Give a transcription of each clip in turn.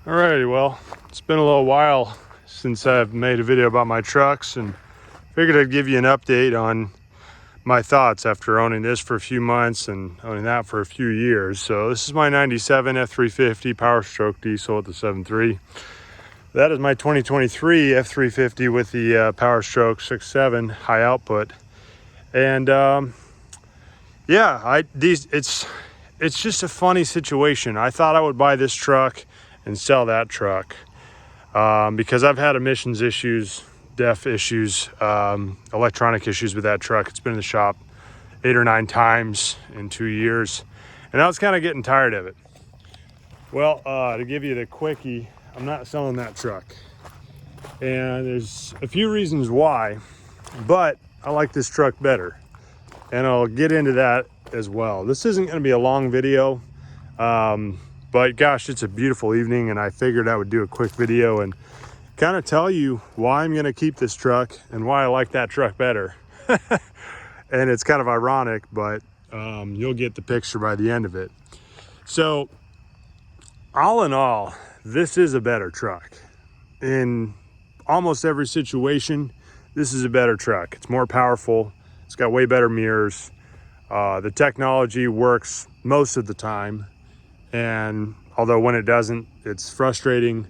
Alrighty, well, it's been a little while since I've made a video about my trucks, and figured I'd give you an update on my thoughts after owning this for a few months and owning that for a few years. So this is my 97 F350 Power Stroke diesel with the 7.3. That is my 2023 F350 with the Power Stroke 6.7 high output. And yeah, it's just a funny situation. I thought I would buy this truck and sell that truck because I've had emissions issues, DEF issues, electronic issues with that truck. It's been in the shop 8 or 9 times in 2 years, and I was kind of getting tired of it. Well, to give you the quickie, I'm not selling that truck, and there's a few reasons why, but I like this truck better, and I'll get into that as well. This isn't going to be a long video, but gosh, it's a beautiful evening, and I figured I would do a quick video and kind of tell you why I'm going to keep this truck and why I like that truck better. And it's kind of ironic, but you'll get the picture by the end of it. So all in all, this is a better truck. In almost every situation, this is a better truck. It's more powerful. It's got way better mirrors. The technology works most of the time. And although when it doesn't, it's frustrating.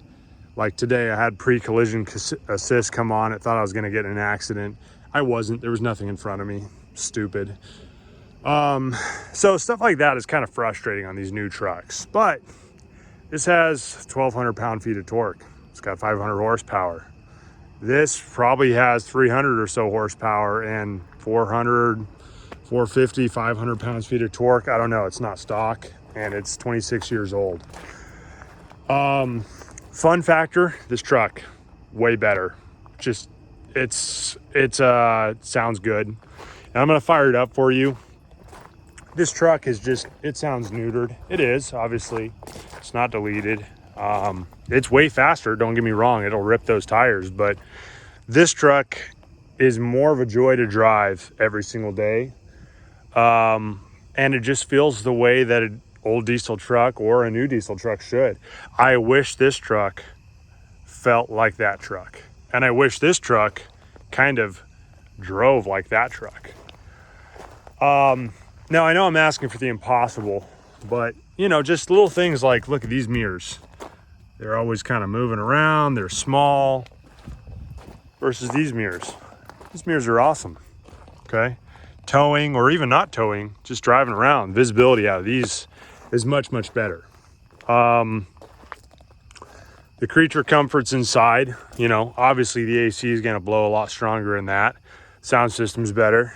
Like today, I had pre-collision assist come on. I thought I was gonna get in an accident. I wasn't, there was nothing in front of me. Stupid. So stuff like that is kind of frustrating on these new trucks. But this has 1,200 pound-feet of torque. It's got 500 horsepower. This probably has 300 or so horsepower and 400, 450, 500 pounds-feet of torque. I don't know, it's not stock, and it's 26 years old. Fun factor, this truck, way better. Just, it sounds good. And I'm gonna fire it up for you. This truck is just, it sounds neutered. It is, obviously. It's not deleted. It's way faster, don't get me wrong. It'll rip those tires, but this truck is more of a joy to drive every single day. And it just feels the way that an old diesel truck or a new diesel truck should. I wish this truck felt like that truck. And I wish this truck kind of drove like that truck. Now, I know I'm asking for the impossible, but, you know, just little things like, look at these mirrors. They're always kind of moving around. They're small versus these mirrors. These mirrors are awesome, okay? Towing or even not towing, just driving around, visibility out of these is much, much better. The creature comforts inside, you know, obviously the AC is going to blow a lot stronger in that. Sound system's better.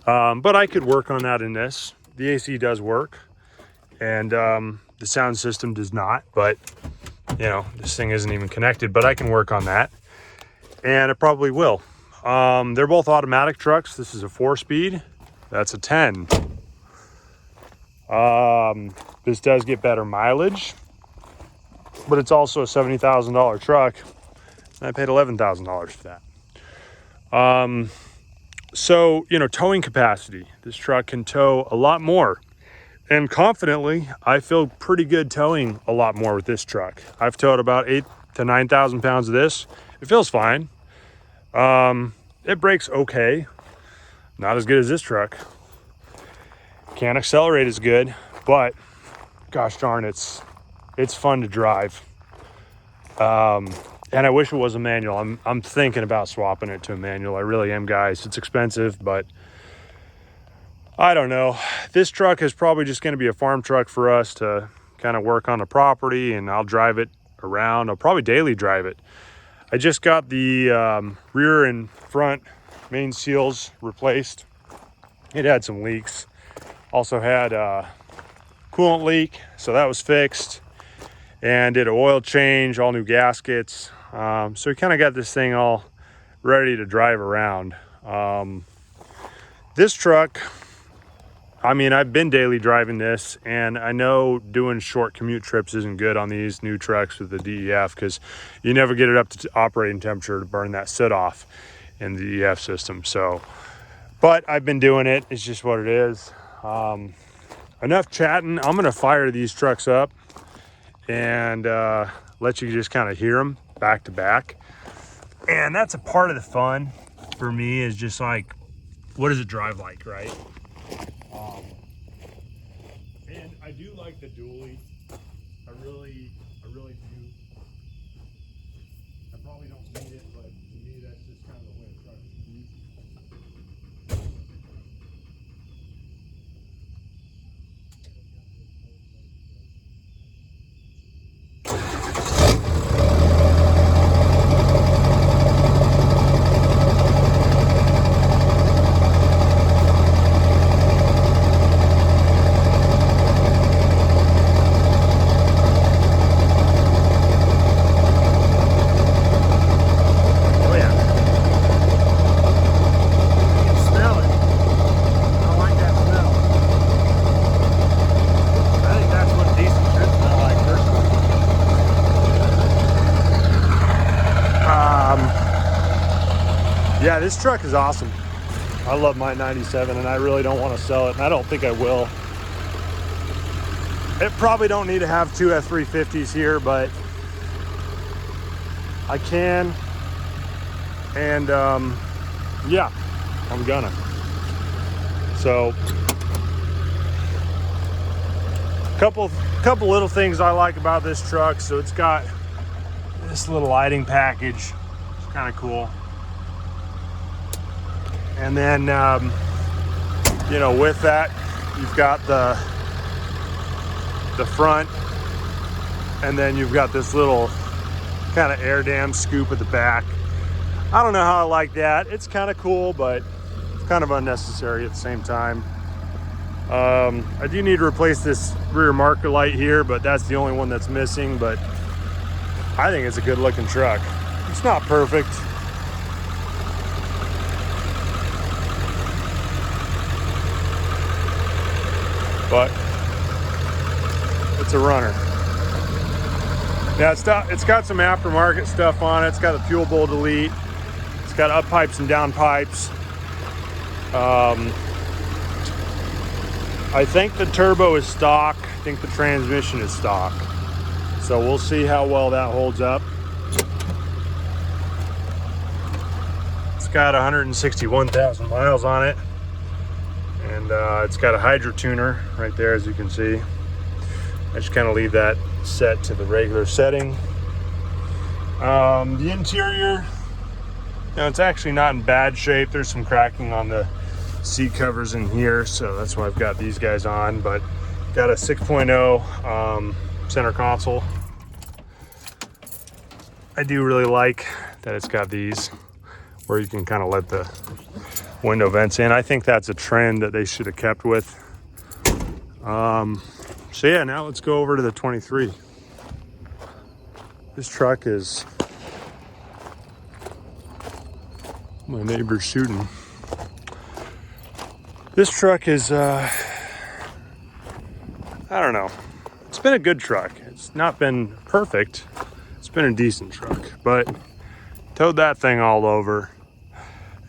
But I could work on that in this. The AC does work, and the sound system does not, but you know, this thing isn't even connected, but I can work on that, and it probably will. They're both automatic trucks. This is a 4-speed, that's a 10. This does get better mileage, but it's also a $70,000 truck, and I paid $11,000 for that. So, you know, towing capacity. This truck can tow a lot more. And confidently, I feel pretty good towing a lot more with this truck. I've towed about 8,000 to 9,000 pounds of this. It feels fine. It brakes okay. Not as good as this truck. Can't accelerate as good, but gosh darn, it's fun to drive. And I wish it was a manual. I'm thinking about swapping it to a manual. I really am, guys. It's expensive, but I don't know. This truck is probably just going to be a farm truck for us to kind of work on the property, and I'll drive it around. I'll probably daily drive it. I just got the rear and front main seals replaced. It had some leaks. Also had a coolant leak, so that was fixed. And did an oil change, all new gaskets. So we kind of got this thing all ready to drive around. This truck, I mean, I've been daily driving this, and I know doing short commute trips isn't good on these new trucks with the DEF because you never get it up to operating temperature to burn that soot off in the DEF system. So, but I've been doing it. It's just what it is. Enough chatting. I'm going to fire these trucks up and let you just kind of hear them back to back. And that's a part of the fun for me, is just like, what does it drive like, right? And I do like the dually. I really do. I probably don't need it, but to me, that's just kind of the way it drives the beat. Oh yeah. You can smell it. I like that smell. I think that's what a decent should smell like, personally. Yeah, this truck is awesome. I love my 97, and I really don't want to sell it, and I don't think I will. It probably don't need to have two F350s here, but I can. And yeah, I'm gonna. So couple little things I like about this truck. So it's got this little lighting package. It's kind of cool. And then you know, with that, you've got the front, and then you've got this little kind of air dam scoop at the back. I don't know how I like that. It's kind of cool, but it's kind of unnecessary at the same time. I do need to replace this rear marker light here, but that's the only one that's missing. But I think it's a good looking truck. It's not perfect. But it's a runner. Yeah, it's got some aftermarket stuff on it. It's got a fuel bowl delete. It's got up pipes and down pipes. I think the turbo is stock. I think the transmission is stock. So we'll see how well that holds up. It's got 161,000 miles on it. And it's got a hydro tuner right there, as you can see. I just kind of leave that set to the regular setting. The interior, you know, it's actually not in bad shape. There's some cracking on the seat covers in here, so that's why I've got these guys on. But got a 6.0 center console. I do really like that it's got these where you can kind of let the window vents in. I think that's a trend that they should have kept with. So yeah, now let's go over to the 23. This truck is, my neighbor's shooting. This truck is, I don't know. It's been a good truck. It's not been perfect. It's been a decent truck, but towed that thing all over.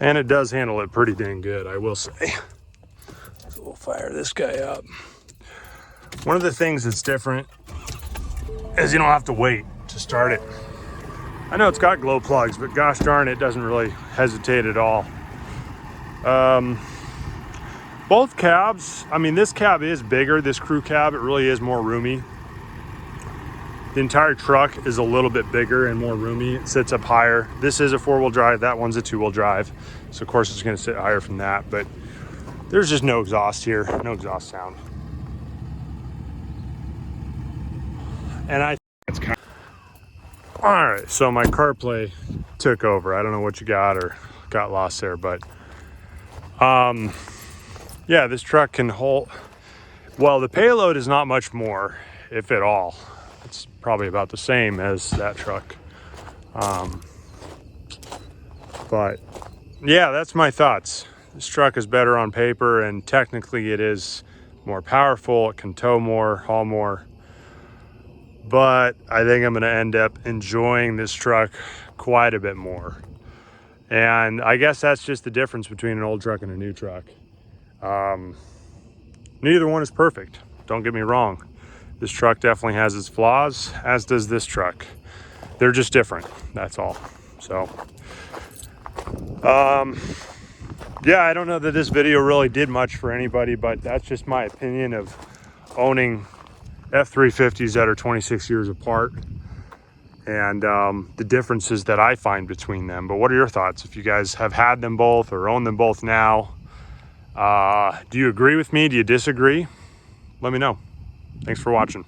And it does handle it pretty dang good, I will say. So we'll fire this guy up. One of the things that's different is you don't have to wait to start it. I know it's got glow plugs, but gosh darn, it doesn't really hesitate at all. Both cabs, I mean, this cab is bigger, this crew cab, it really is more roomy. The entire truck is a little bit bigger and more roomy. It sits up higher. This is a 4-wheel drive, that one's a 2-wheel drive. So of course it's gonna sit higher from that, but there's just no exhaust here, no exhaust sound. And I think it's kind of... All right, so my CarPlay took over. I don't know what you got or got lost there, but yeah, this truck can hold, well, the payload is not much more, if at all. It's probably about the same as that truck. But yeah, that's my thoughts. This truck is better on paper, and technically it is more powerful. It can tow more, haul more. But I think I'm going to end up enjoying this truck quite a bit more. And I guess that's just the difference between an old truck and a new truck. Neither one is perfect, don't get me wrong. This truck definitely has its flaws, as does this truck. They're just different, that's all. So, yeah, I don't know that this video really did much for anybody, but that's just my opinion of owning F350s that are 26 years apart, and the differences that I find between them. But what are your thoughts if you guys have had them both or own them both now? Do you agree with me? Do you disagree? Let me know. Thanks for watching.